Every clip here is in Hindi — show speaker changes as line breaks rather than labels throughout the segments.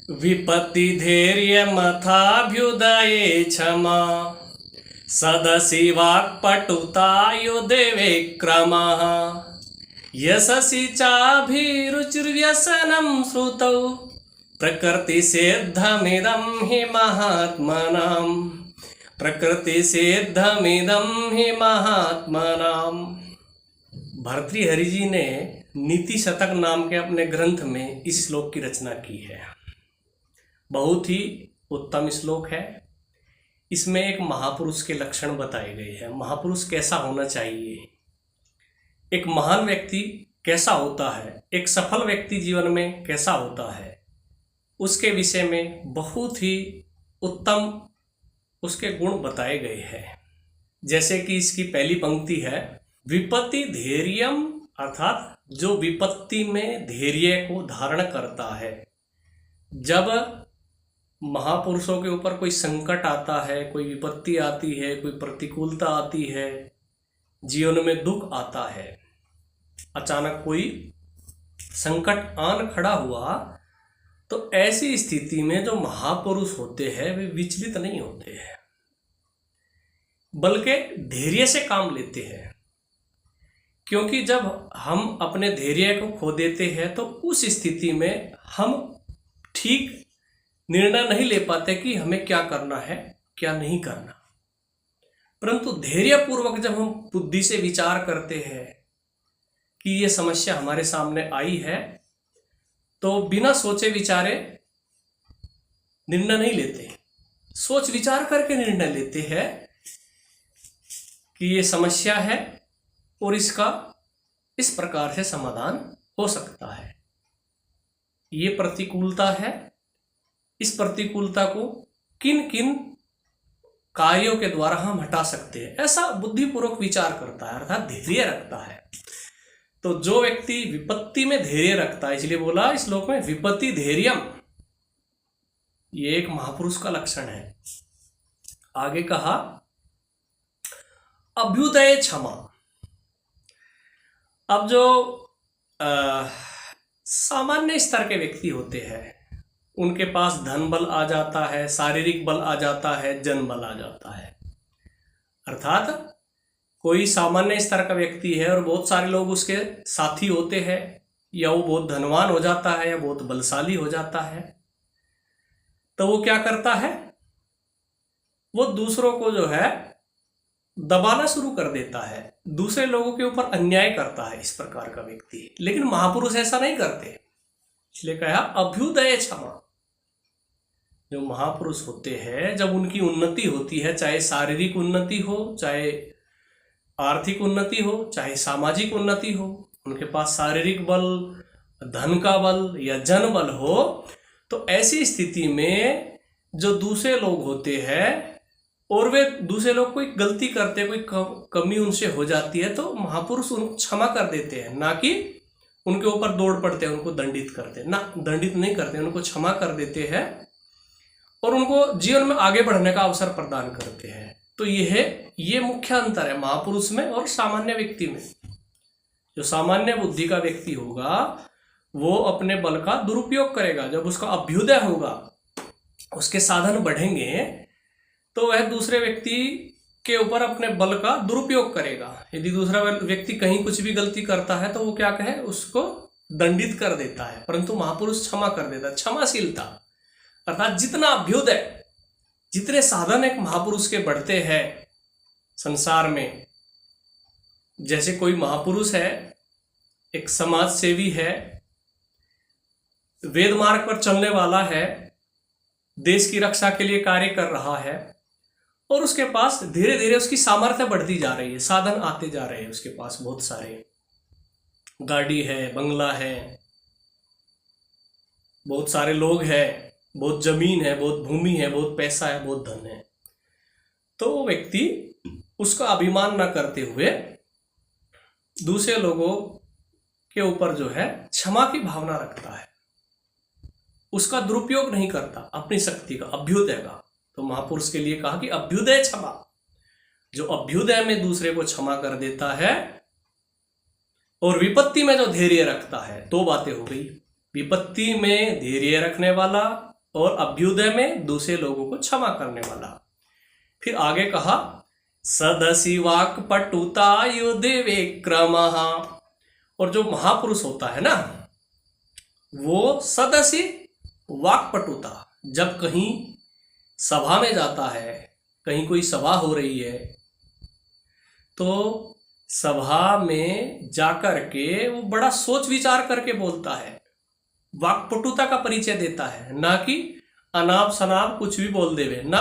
विपत्ति धैर्य मथाभ्युदये क्षमा सदसि वाक्पटुतायुधे विक्रमः यशसि चाभिरुचिर्व्यसनं श्रुतौ प्रकृतिसिद्धमिदं हि महात्मनाम् प्रकृतिसिद्धमिदं हि महात्मनाम्। भर्तृहरि जी ने नीति शतक नाम के अपने ग्रंथ में इस श्लोक की रचना की है। बहुत ही उत्तम श्लोक है। इसमें एक महापुरुष के लक्षण बताए गए हैं। महापुरुष कैसा होना चाहिए, एक महान व्यक्ति कैसा होता है, एक सफल व्यक्ति जीवन में कैसा होता है, उसके विषय में बहुत ही उत्तम उसके गुण बताए गए हैं। जैसे कि इसकी पहली पंक्ति है, विपत्ति धैर्यम, अर्थात जो विपत्ति में धैर्य को धारण करता है। जब महापुरुषों के ऊपर कोई संकट आता है, कोई विपत्ति आती है, कोई प्रतिकूलता आती है, जीवन में दुख आता है, अचानक कोई संकट आन खड़ा हुआ, तो ऐसी स्थिति में जो महापुरुष होते हैं वे विचलित नहीं होते हैं, बल्कि धैर्य से काम लेते हैं। क्योंकि जब हम अपने धैर्य को खो देते हैं तो उस स्थिति में हम ठीक निर्णय नहीं ले पाते कि हमें क्या करना है, क्या नहीं करना। परंतु धैर्यपूर्वक जब हम बुद्धि से विचार करते हैं कि ये समस्या हमारे सामने आई है, तो बिना सोचे विचारे निर्णय नहीं लेते, सोच विचार करके निर्णय लेते हैं कि ये समस्या है और इसका इस प्रकार से समाधान हो सकता है। ये प्रतिकूलता है, इस प्रतिकूलता को किन किन कार्यों के द्वारा हम हटा सकते हैं, ऐसा बुद्धिपूर्वक विचार करता है, अर्थात धैर्य रखता है। तो जो व्यक्ति विपत्ति में धैर्य रखता है, इसलिए बोला इस श्लोक में विपत्ति धैर्यम, ये एक महापुरुष का लक्षण है। आगे कहा अभ्युदय क्षमा। अब जो सामान्य स्तर के व्यक्ति होते हैं, उनके पास धन बल आ जाता है, शारीरिक बल आ जाता है, जन बल आ जाता है। अर्थात कोई सामान्य स्तर का व्यक्ति है और बहुत सारे लोग उसके साथी होते हैं, या वो बहुत धनवान हो जाता है या बहुत बलशाली हो जाता है, तो वो क्या करता है, वो दूसरों को जो है दबाना शुरू कर देता है, दूसरे लोगों के ऊपर अन्याय करता है, इस प्रकार का व्यक्ति। लेकिन महापुरुष ऐसा नहीं करते, इसलिए कहा अभ्युदय क्षमा। जो महापुरुष होते हैं, जब उनकी उन्नति होती है, चाहे शारीरिक उन्नति हो, चाहे आर्थिक उन्नति हो, चाहे सामाजिक उन्नति हो, उनके पास शारीरिक बल, धन का बल या जन बल हो, तो ऐसी स्थिति में जो दूसरे लोग होते हैं और वे दूसरे लोग कोई गलती करते हैं, कोई कमी उनसे हो जाती है, तो महापुरुष उनको क्षमा कर देते हैं, ना कि उनके ऊपर दौड़ पड़ते हैं, उनको दंडित करते हैं, ना दंडित नहीं करते, उनको क्षमा कर देते हैं और उनको जीवन में आगे बढ़ने का अवसर प्रदान करते हैं। तो ये मुख्य अंतर है महापुरुष में और सामान्य व्यक्ति में। जो सामान्य बुद्धि का व्यक्ति होगा वो अपने बल का दुरुपयोग करेगा। जब उसका अभ्युदय होगा, उसके साधन बढ़ेंगे, तो वह दूसरे व्यक्ति के ऊपर अपने बल का दुरुपयोग करेगा। यदि दूसरा व्यक्ति कहीं कुछ भी गलती करता है तो वो क्या कहे, उसको दंडित कर देता है, परंतु महापुरुष क्षमा कर देता है। क्षमाशीलता अर्थात जितना अभ्युदय, जितने साधन एक महापुरुष के बढ़ते हैं संसार में, जैसे कोई महापुरुष है, एक समाज सेवी है, वेद मार्ग पर चलने वाला है, देश की रक्षा के लिए कार्य कर रहा है, और उसके पास धीरे धीरे उसकी सामर्थ्य बढ़ती जा रही है, साधन आते जा रहे हैं, उसके पास बहुत सारे गाड़ी है, बंगला है, बहुत सारे लोग हैं, बहुत जमीन है, बहुत भूमि है, बहुत पैसा है, बहुत धन है। तो वो व्यक्ति उसका अभिमान न करते हुए दूसरे लोगों के ऊपर जो है क्षमा की भावना रखता है, उसका दुरुपयोग नहीं करता अपनी शक्ति का, अभ्युदय का। तो महापुरुष के लिए कहा कि अभ्युदय क्षमा, जो अभ्युदय में दूसरे को क्षमा कर देता है और विपत्ति में जो धैर्य रखता है। दो बातें हो गई, विपत्ति में धैर्य रखने वाला और अभ्युदय में दूसरे लोगों को क्षमा करने वाला। फिर आगे कहा सदसि वाक्पटुता युध विक्रमः, और जो महापुरुष होता है ना वो सदसि वाक्पटुता, जब कहीं सभा में जाता है, कहीं कोई सभा हो रही है तो सभा में जाकर के वो बड़ा सोच विचार करके बोलता है, वाक्पटुता का परिचय देता है, ना कि अनाप शनाप कुछ भी बोल देवे। ना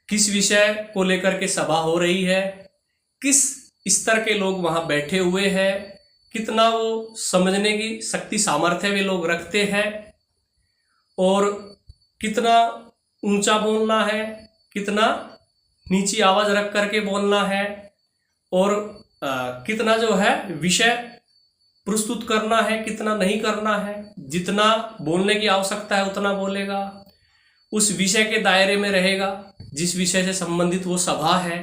किस विषय को लेकर के सभा हो रही है, किस स्तर के लोग वहां बैठे हुए हैं, कितना वो समझने की शक्ति सामर्थ्य वे लोग रखते हैं, और कितना ऊंचा बोलना है, कितना नीची आवाज रख करके बोलना है, और कितना जो है विषय प्रस्तुत करना है, कितना नहीं करना है। जितना बोलने की आवश्यकता है उतना बोलेगा, उस विषय के दायरे में रहेगा जिस विषय से संबंधित वो सभा है,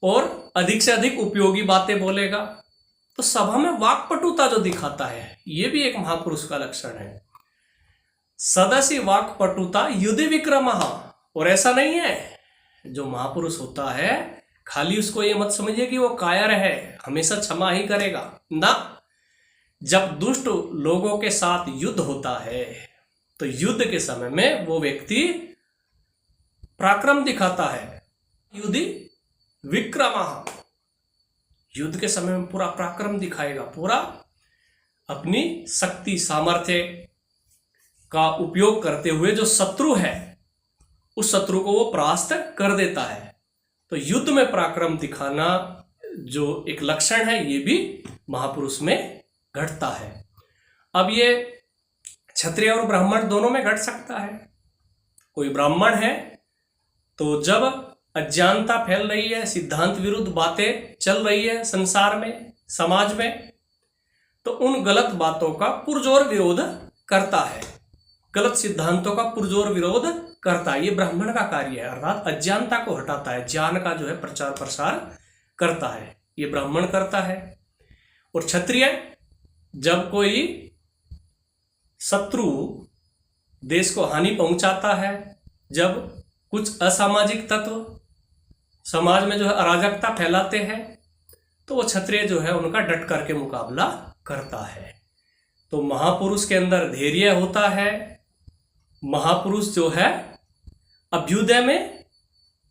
और अधिक से अधिक उपयोगी बातें बोलेगा। तो सभा में वाक्पटुता जो दिखाता है ये भी एक महापुरुष का लक्षण है। सदसि वाक्पटुता युधि विक्रमः, और ऐसा नहीं है जो महापुरुष होता है खाली उसको ये मत समझिए कि वो कायर है, हमेशा क्षमा ही करेगा। ना, जब दुष्ट लोगों के साथ युद्ध होता है तो युद्ध के समय में वो व्यक्ति पराक्रम दिखाता है। युधि विक्रमः, युद्ध के समय में पूरा पराक्रम दिखाएगा, पूरा अपनी शक्ति सामर्थ्य का उपयोग करते हुए जो शत्रु है उस शत्रु को वो परास्त कर देता है। तो युद्ध में पराक्रम दिखाना जो एक लक्षण है ये भी महापुरुष में घटता है। अब ये क्षत्रिय और ब्राह्मण दोनों में घट सकता है। कोई ब्राह्मण है तो जब अज्ञानता फैल रही है, सिद्धांत विरुद्ध बातें चल रही है संसार में, समाज में, तो उन गलत बातों का पुरजोर विरोध करता है, गलत सिद्धांतों का पुरजोर विरोध करता है। ये ब्राह्मण का कार्य है, अर्थात अज्ञानता को हटाता है, ज्ञान का जो है प्रचार प्रसार करता है, ये ब्राह्मण करता है। और क्षत्रिय जब कोई शत्रु देश को हानि पहुंचाता है, जब कुछ असामाजिक तत्व समाज में जो है अराजकता फैलाते हैं, तो वो क्षत्रिय जो है उनका डट करके मुकाबला करता है। तो महापुरुष के अंदर धैर्य होता है। महापुरुष जो है अभ्युदय में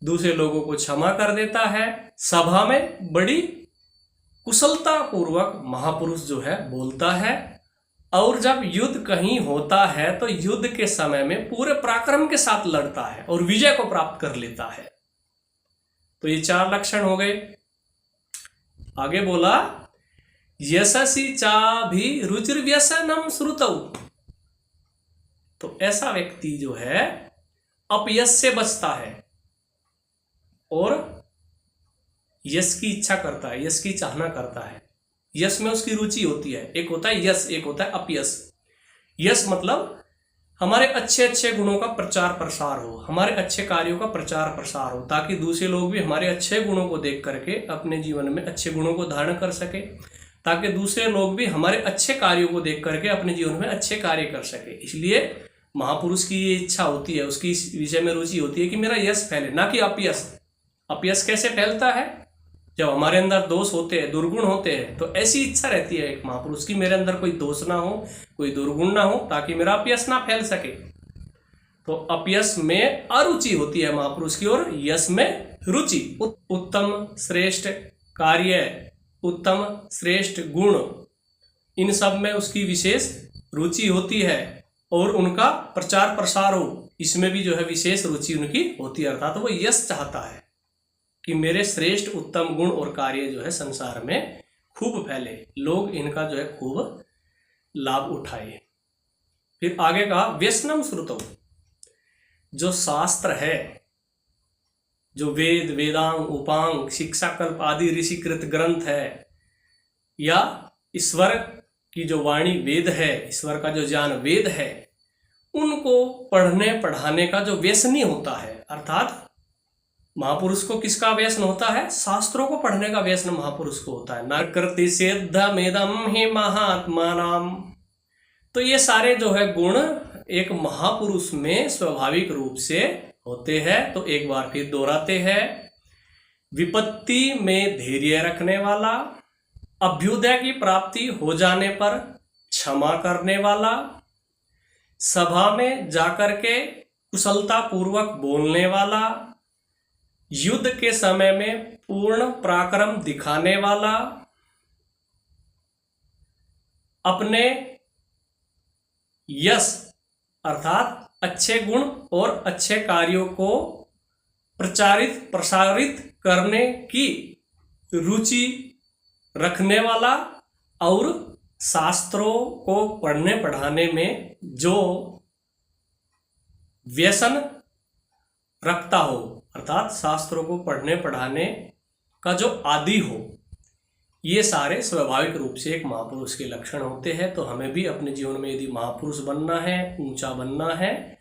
दूसरे लोगों को क्षमा कर देता है, सभा में बड़ी कुशलता पूर्वक महापुरुष जो है बोलता है, और जब युद्ध कहीं होता है तो युद्ध के समय में पूरे पराक्रम के साथ लड़ता है और विजय को प्राप्त कर लेता है। तो ये चार लक्षण हो गए। आगे बोला यशसि चाभिरुचिर्व्यसनम श्रुतौ, तो ऐसा व्यक्ति जो है अपयश से बचता है और यश की इच्छा करता है, यश की चाहना करता है, यश में उसकी रुचि होती है। एक होता है यश, एक होता है अपयश। यश मतलब हमारे अच्छे अच्छे गुणों का प्रचार प्रसार हो, हमारे अच्छे कार्यों का प्रचार प्रसार हो, ताकि दूसरे लोग भी हमारे अच्छे गुणों को देख करके अपने जीवन में अच्छे गुणों को धारण कर सके, ताकि दूसरे लोग भी हमारे अच्छे कार्यों को देख करके अपने जीवन में अच्छे कार्य कर सके। इसलिए महापुरुष की ये इच्छा होती है, उसकी इस विषय में रुचि होती है कि मेरा यश फैले, ना कि अपयश। अपयश कैसे फैलता है? जब हमारे अंदर दोष होते हैं, दुर्गुण होते हैं, तो ऐसी इच्छा रहती है एक महापुरुष की, मेरे अंदर कोई दोष ना हो, कोई दुर्गुण ना हो, ताकि मेरा अपयश ना फैल सके। तो अपयश में अरुचि होती है महापुरुष की, और यश में रुचि। उत्तम श्रेष्ठ कार्य, उत्तम श्रेष्ठ गुण, इन सब में उसकी विशेष रुचि होती है, और उनका प्रचार प्रसार हो, इसमें भी जो है विशेष रुचि उनकी होती है। अर्थात वो यश चाहता है कि मेरे श्रेष्ठ उत्तम गुण और कार्य जो है संसार में खूब फैले, लोग इनका जो है खूब लाभ उठाए। फिर आगे कहा व्यसनम श्रुतौ, जो शास्त्र है, जो वेद, वेदांग, उपांग, शिक्षाकल्प आदि ऋषिकृत ग्रंथ है, या ईश्वर की जो वाणी वेद है, ईश्वर का जो ज्ञान वेद है, उनको पढ़ने पढ़ाने का जो व्यसनी होता है, अर्थात महापुरुष को किसका व्यसन होता है? शास्त्रों को पढ़ने का व्यसन महापुरुष को होता है। न कृति सिद्धमेदं हि महात्मानां तो ये सारे जो है गुण एक महापुरुष में स्वाभाविक रूप से होते हैं। तो एक बार फिर दोहराते हैं। विपत्ति में धैर्य रखने वाला, अभ्युदय की प्राप्ति हो जाने पर क्षमा करने वाला, सभा में जाकर के कुशलता पूर्वक बोलने वाला, युद्ध के समय में पूर्ण पराक्रम दिखाने वाला, अपने यश अर्थात अच्छे गुण और अच्छे कार्यों को प्रसारित करने की रुचि रखने वाला और शास्त्रों को पढ़ने पढ़ाने में जो व्यसन रखता हो, अर्थात शास्त्रों को पढ़ने पढ़ाने का जो आदी हो, ये सारे स्वाभाविक रूप से एक महापुरुष के लक्षण होते हैं। तो हमें भी अपने जीवन में यदि महापुरुष बनना है, ऊंचा बनना है,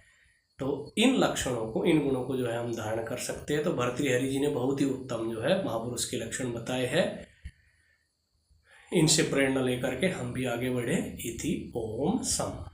तो इन लक्षणों को, इन गुणों को जो है हम धारण कर सकते हैं। तो भर्तृहरि जी ने बहुत ही उत्तम जो है महापुरुष के लक्षण बताए हैं। इनसे प्रेरणा लेकर के हम भी आगे बढ़े। इति ओम सम।